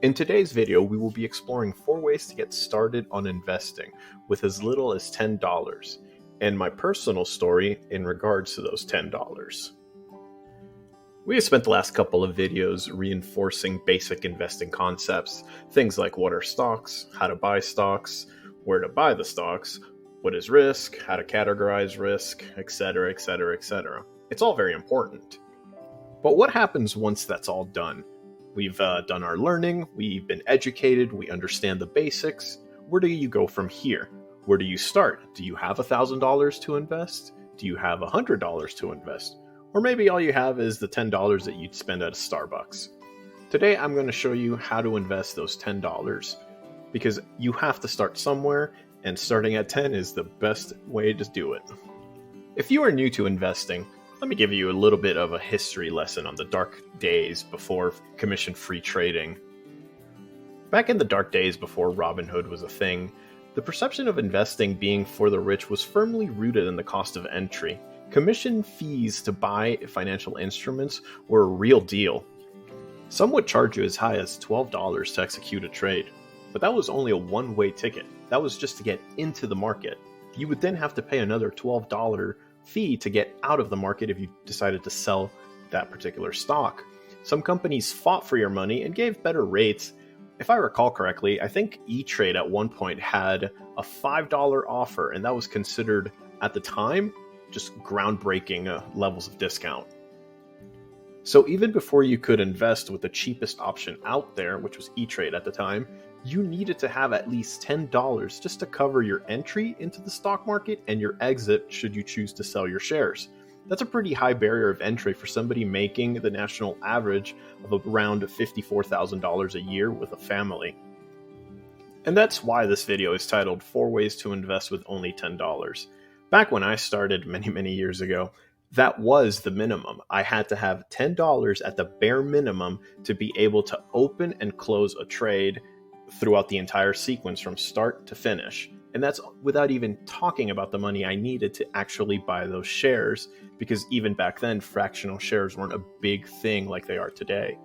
In today's video, we will be exploring 4 ways to get started on investing with as little as $10, and my personal story in regards to those $10. We have spent the last couple of videos reinforcing basic investing concepts, things like what are stocks, how to buy stocks, where to buy the stocks, what is risk, how to categorize risk, etc., etc., etc. It's all very important. But what happens once that's all done? We've done our learning, we've been educated, we understand the basics. Where do you go from here? Where do you start? Do you have $1,000 to invest? Do you have $100 to invest? Or maybe all you have is the $10 that you'd spend at a Starbucks. Today I'm going to show you how to invest those $10 because you have to start somewhere, and starting at 10 is the best way to do it. If you are new to investing, let me give you a little bit of a history lesson on the dark days before commission-free trading. Back in the dark days before Robinhood was a thing, the perception of investing being for the rich was firmly rooted in the cost of entry. Commission fees to buy financial instruments were a real deal. Some would charge you as high as $12 to execute a trade, but that was only a one-way ticket. That was just to get into the market. You would then have to pay another $12 fee to get out of the market if you decided to sell that particular stock. Some companies fought for your money and gave better rates. If I recall correctly, I think E-Trade at one point had a $5 offer, and that was considered, at the time, just groundbreaking levels of discount. So even before you could invest with the cheapest option out there, which was E-Trade at the time, you needed to have at least $10 just to cover your entry into the stock market and your exit should you choose to sell your shares. That's a pretty high barrier of entry for somebody making the national average of around $54,000 a year with a family. And that's why this video is titled 4 Ways to Invest with Only $10. Back when I started many years ago, that was the minimum. I had to have $10 at the bare minimum to be able to open and close a trade throughout the entire sequence from start to finish. And that's without even talking about the money I needed to actually buy those shares, because even back then, fractional shares weren't a big thing like they are today.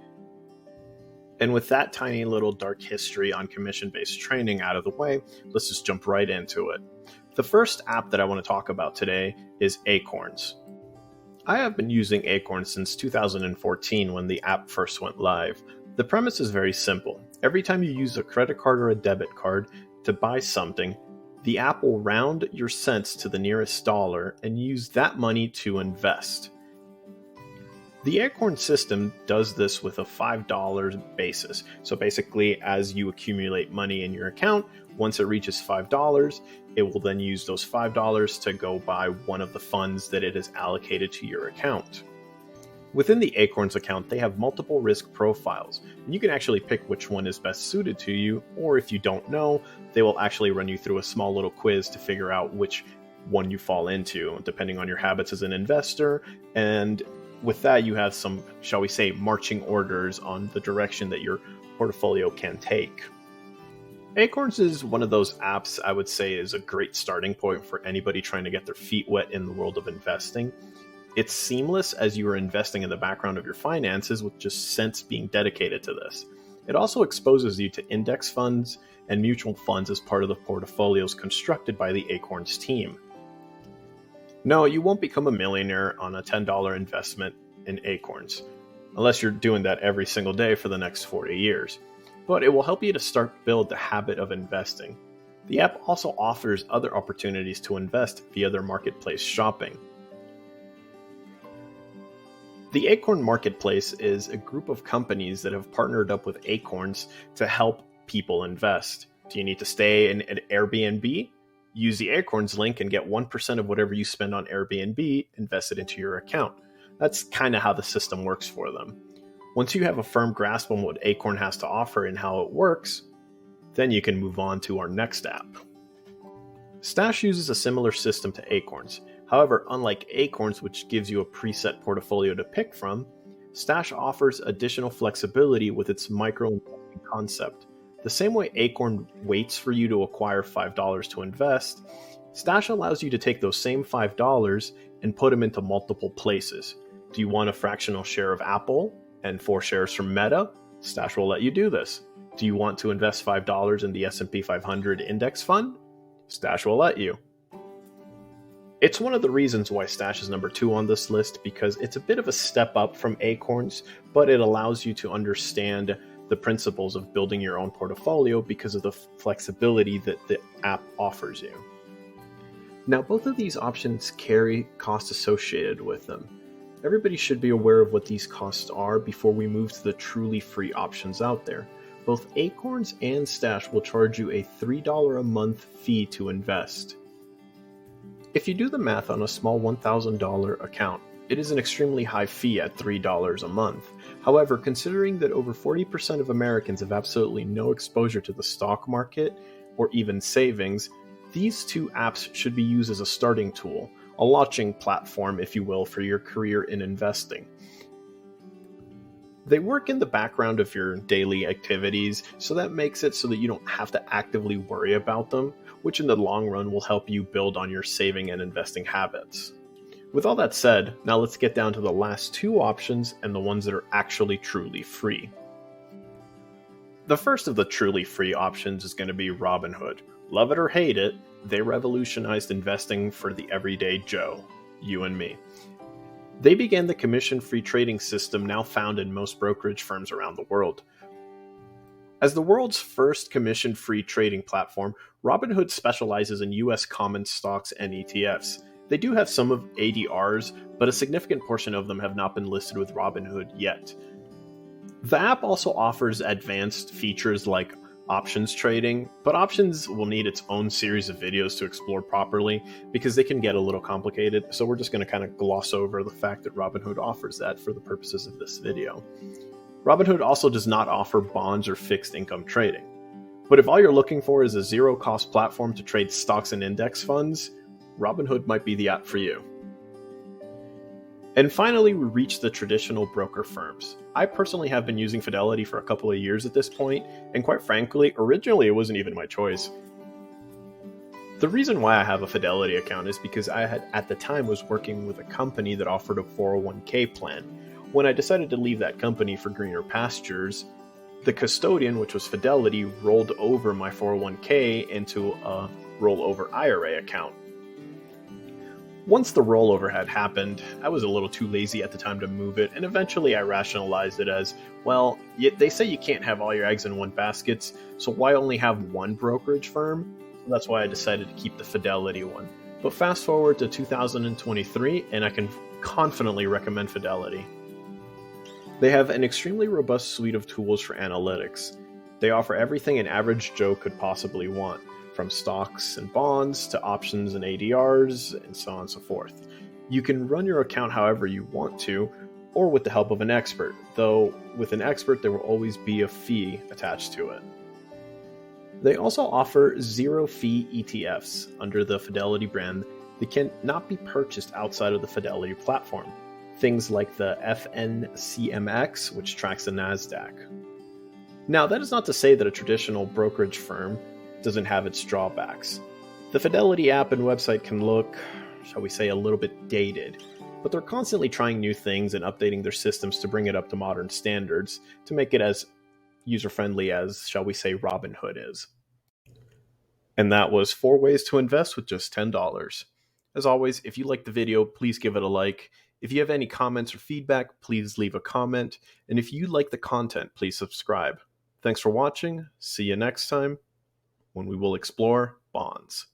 And with that tiny little dark history on commission-based trading out of the way, let's just jump right into it. The first app that I want to talk about today is Acorns. I have been using Acorns since 2014 when the app first went live. The premise is very simple. Every time you use a credit card or a debit card to buy something, the app will round your cents to the nearest dollar and use that money to invest. The Acorn system does this with a $5 basis. So basically, as you accumulate money in your account, once it reaches $5, it will then use those $5 to go buy one of the funds that it has allocated to your account. Within the Acorns account, they have multiple risk profiles, and you can actually pick which one is best suited to you, or if you don't know, they will actually run you through a small little quiz to figure out which one you fall into, depending on your habits as an investor. And with that, you have some, shall we say, marching orders on the direction that your portfolio can take. Acorns is one of those apps I would say is a great starting point for anybody trying to get their feet wet in the world of investing. It's seamless as you are investing in the background of your finances with just cents being dedicated to this. It also exposes you to index funds and mutual funds as part of the portfolios constructed by the Acorns team. No, you won't become a millionaire on a $10 investment in Acorns, unless you're doing that every single day for the next 40 years. But it will help you to build the habit of investing. The app also offers other opportunities to invest via their marketplace shopping. The Acorn Marketplace is a group of companies that have partnered up with Acorns to help people invest. Do you need to stay in an Airbnb? Use the Acorns link and get 1% of whatever you spend on Airbnb invested into your account. That's kind of how the system works for them. Once you have a firm grasp on what Acorn has to offer and how it works, then you can move on to our next app. Stash uses a similar system to Acorns. However, unlike Acorns, which gives you a preset portfolio to pick from, Stash offers additional flexibility with its micro-investing concept. The same way Acorn waits for you to acquire $5 to invest, Stash allows you to take those same $5 and put them into multiple places. Do you want a fractional share of Apple and 4 shares from Meta? Stash will let you do this. Do you want to invest $5 in the S&P 500 index fund? Stash will let you. It's one of the reasons why Stash is number 2 on this list, because it's a bit of a step up from Acorns, but it allows you to understand the principles of building your own portfolio because of the flexibility that the app offers you. Now, both of these options carry costs associated with them. Everybody should be aware of what these costs are before we move to the truly free options out there. Both Acorns and Stash will charge you a $3 a month fee to invest. If you do the math on a small $1,000 account, it is an extremely high fee at $3 a month. However, considering that over 40% of Americans have absolutely no exposure to the stock market or even savings, these two apps should be used as a starting tool, a launching platform, if you will, for your career in investing. They work in the background of your daily activities, so that makes it so that you don't have to actively worry about them, which in the long run will help you build on your saving and investing habits. With all that said, now let's get down to the last two options and the ones that are actually truly free. The first of the truly free options is going to be Robinhood. Love it or hate it, they revolutionized investing for the everyday Joe, you and me. They began the commission-free trading system now found in most brokerage firms around the world. As the world's first commission-free trading platform, Robinhood specializes in US common stocks and ETFs. They do have some of ADRs, but a significant portion of them have not been listed with Robinhood yet. The app also offers advanced features like options trading, but options will need its own series of videos to explore properly because they can get a little complicated, so we're just going to kind of gloss over the fact that Robinhood offers that for the purposes of this video. Robinhood also does not offer bonds or fixed income trading. But if all you're looking for is a zero-cost platform to trade stocks and index funds, Robinhood might be the app for you. And finally, we reach the traditional broker firms. I personally have been using Fidelity for a couple of years at this point, and quite frankly, originally it wasn't even my choice. The reason why I have a Fidelity account is because I had at the time was working with a company that offered a 401k plan. When I decided to leave that company for greener pastures, the custodian, which was Fidelity, rolled over my 401k into a rollover IRA account. Once the rollover had happened, I was a little too lazy at the time to move it, and eventually I rationalized it as, well, they say you can't have all your eggs in one basket, so why only have one brokerage firm? So that's why I decided to keep the Fidelity one. But fast forward to 2023, and I can confidently recommend Fidelity. They have an extremely robust suite of tools for analytics. They offer everything an average Joe could possibly want, from stocks and bonds to options and ADRs, and so on and so forth. You can run your account however you want to, or with the help of an expert, though with an expert there will always be a fee attached to it. They also offer zero-fee ETFs under the Fidelity brand that cannot be purchased outside of the Fidelity platform. Things like the FNCMX, which tracks the NASDAQ. Now, that is not to say that a traditional brokerage firm doesn't have its drawbacks. The Fidelity app and website can look, shall we say, a little bit dated, but they're constantly trying new things and updating their systems to bring it up to modern standards to make it as user-friendly as, shall we say, Robinhood is. And that was 4 ways to invest with just $10. As always, if you liked the video, please give it a like. If you have any comments or feedback, please leave a comment. And if you like the content, please subscribe. Thanks for watching. See you next time, when we will explore bonds.